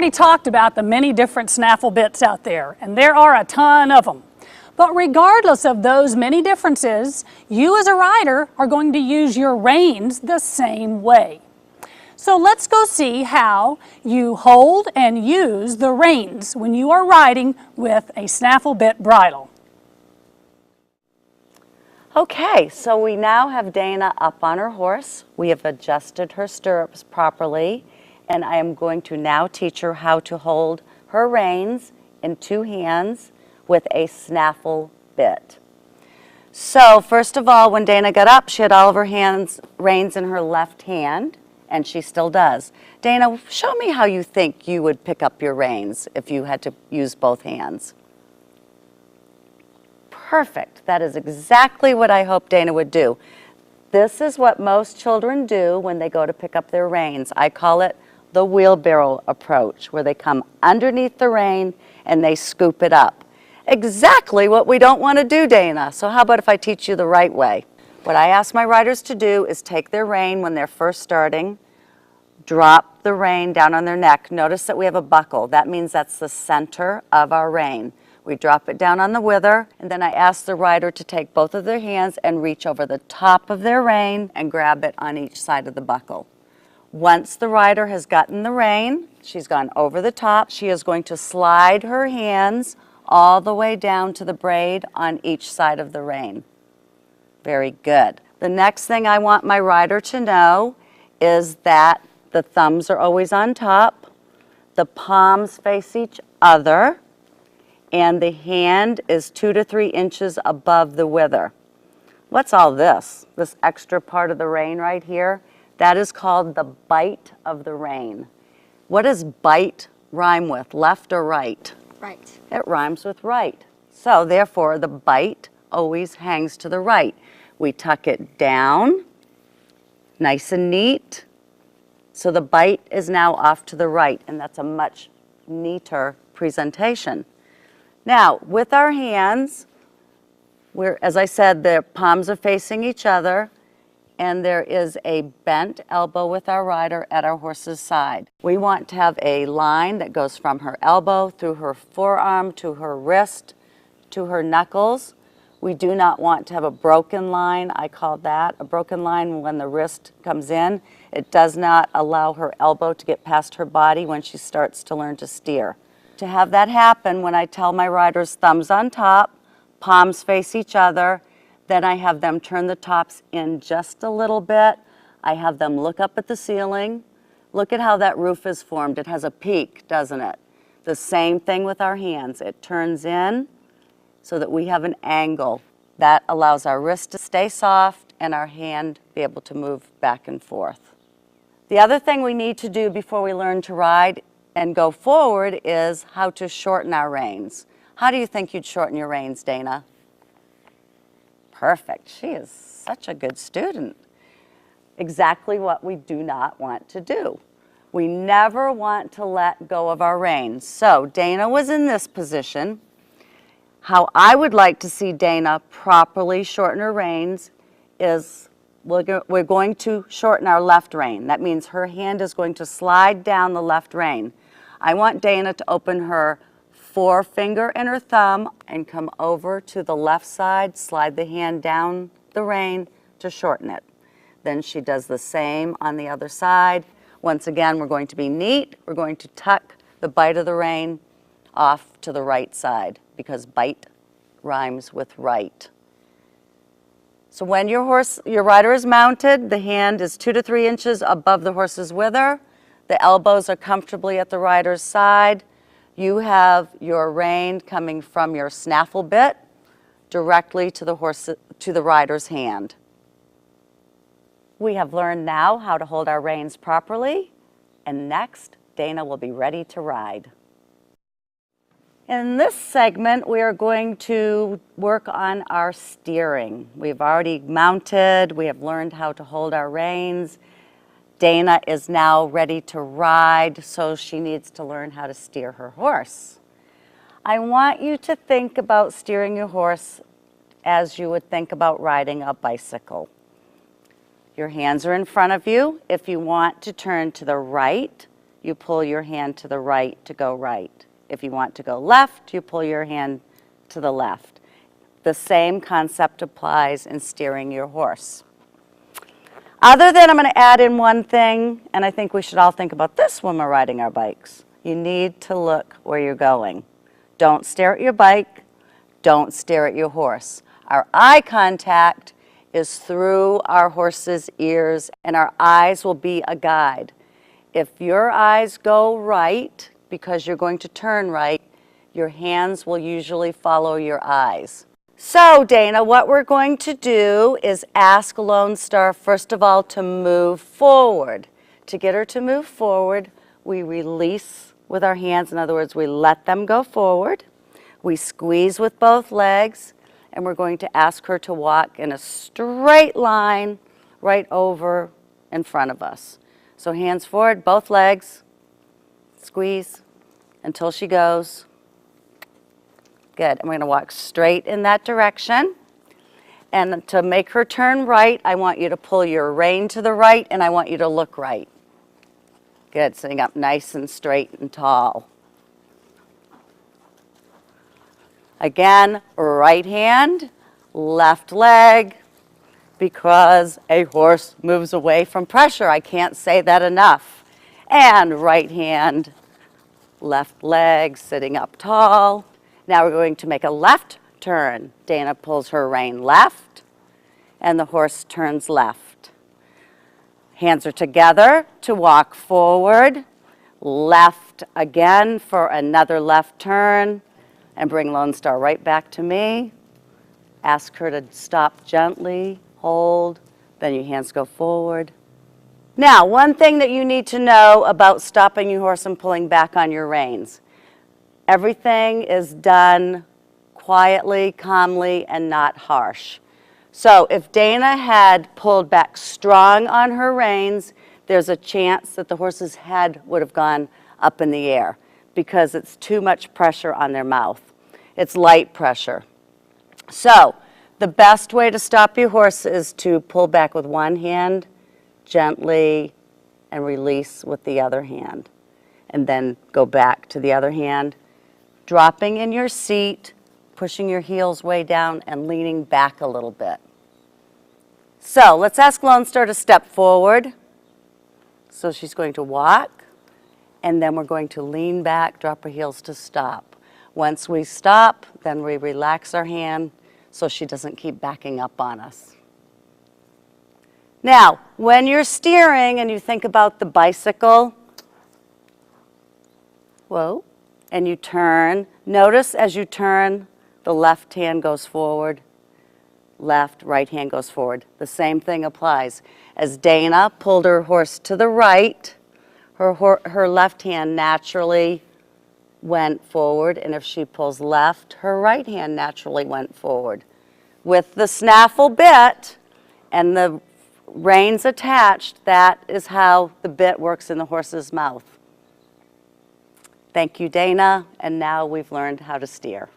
already talked about the many different snaffle bits out there, and there are a ton of them. But regardless of those many differences, you as a rider are going to use your reins the same way. So let's go see how you hold and use the reins when you are riding with a snaffle bit bridle. Okay, so we now have Dana up on her horse. We have adjusted her stirrups properly, and I am going to now teach her how to hold her reins in two hands with a snaffle bit. So first of all, when Dana got up, she had all of her reins in her left hand, and she still does. Dana, show me how you think you would pick up your reins if you had to use both hands. Perfect. That is exactly what I hope Dana would do. This is what most children do when they go to pick up their reins. I call it the wheelbarrow approach, where they come underneath the rein and they scoop it up. Exactly what we don't want to do, Dana. So how about if I teach you the right way? What I ask my riders to do is take their rein when they're first starting, drop the rein down on their neck. Notice that we have a buckle. That means that's the center of our rein. We drop it down on the wither, and then I ask the rider to take both of their hands and reach over the top of their rein and grab it on each side of the buckle. Once the rider has gotten the rein, she's gone over the top, she is going to slide her hands all the way down to the braid on each side of the rein. Very good. The next thing I want my rider to know is that the thumbs are always on top, the palms face each other, and the hand is 2 to 3 inches above the wither. What's all this? This extra part of the rein right here? That is called the bite of the rein. What does bite rhyme with, left or right? Right. It rhymes with right. So therefore, the bite always hangs to the right. We tuck it down, nice and neat. So the bite is now off to the right, and that's a much neater presentation. Now, with our hands, as I said, the palms are facing each other, and there is a bent elbow with our rider at our horse's side. We want to have a line that goes from her elbow through her forearm to her wrist to her knuckles. We do not want to have a broken line. I call that a broken line when the wrist comes in. It does not allow her elbow to get past her body when she starts to learn to steer. To have that happen, when I tell my riders thumbs on top, palms face each other, then I have them turn the tops in just a little bit. I have them look up at the ceiling. Look at how that roof is formed. It has a peak, doesn't it? The same thing with our hands. It turns in so that we have an angle. That allows our wrist to stay soft and our hand be able to move back and forth. The other thing we need to do before we learn to ride and go forward is how to shorten our reins. How do you think you'd shorten your reins, Dana? Perfect. She is such a good student. Exactly what we do not want to do. We never want to let go of our reins. So Dana was in this position. How I would like to see Dana properly shorten her reins is we're going to shorten our left rein. That means her hand is going to slide down the left rein. I want Dana to open her forefinger and her thumb and come over to the left side, slide the hand down the rein to shorten it. Then she does the same on the other side. Once again, we're going to be neat. We're going to tuck the bite of the rein off to the right side because bite rhymes with right. So when your rider is mounted, the hand is 2 to 3 inches above the horse's wither. The elbows are comfortably at the rider's side. You have your rein coming from your snaffle bit directly to the rider's hand. We have learned now how to hold our reins properly, and next, Dana will be ready to ride. In this segment, we are going to work on our steering. We've already mounted, we have learned how to hold our reins. Dana is now ready to ride, so she needs to learn how to steer her horse. I want you to think about steering your horse as you would think about riding a bicycle. Your hands are in front of you. If you want to turn to the right, you pull your hand to the right to go right. If you want to go left, you pull your hand to the left. The same concept applies in steering your horse. Other than, I'm going to add in one thing, and I think we should all think about this when we're riding our bikes. You need to look where you're going. Don't stare at your bike. Don't stare at your horse. Our eye contact is through our horse's ears, and our eyes will be a guide. If your eyes go right, because you're going to turn right, your hands will usually follow your eyes. So, Dana, what we're going to do is ask Lone Star, first of all, to move forward. To get her to move forward, we release with our hands. In other words, we let them go forward. We squeeze with both legs, and we're going to ask her to walk in a straight line right over in front of us. So hands forward, both legs, squeeze until she goes. Good. I'm going to walk straight in that direction. And to make her turn right, I want you to pull your rein to the right, and I want you to look right. Good. Sitting up nice and straight and tall. Again, right hand, left leg, because a horse moves away from pressure. I can't say that enough. And right hand, left leg, sitting up tall. Now we're going to make a left turn. Dana pulls her rein left, and the horse turns left. Hands are together to walk forward. Left again for another left turn, and bring Lone Star right back to me. Ask her to stop gently, hold, then your hands go forward. Now, one thing that you need to know about stopping your horse and pulling back on your reins. Everything is done quietly, calmly, and not harsh. So if Dana had pulled back strong on her reins, there's a chance that the horse's head would have gone up in the air because it's too much pressure on their mouth. It's light pressure. So the best way to stop your horse is to pull back with one hand gently and release with the other hand. And then go back to the other hand. Dropping in your seat, pushing your heels way down, and leaning back a little bit. So let's ask Lone Star to step forward. So she's going to walk, and then we're going to lean back, drop her heels to stop. Once we stop, then we relax our hand so she doesn't keep backing up on us. Now, when you're steering and you think about the bicycle, whoa, and you turn, notice as you turn, the left hand goes forward, left, right hand goes forward. The same thing applies. As Dana pulled her horse to the right, her left hand naturally went forward, and if she pulls left, her right hand naturally went forward. With the snaffle bit and the reins attached, that is how the bit works in the horse's mouth. Thank you, Dana, and now we've learned how to steer.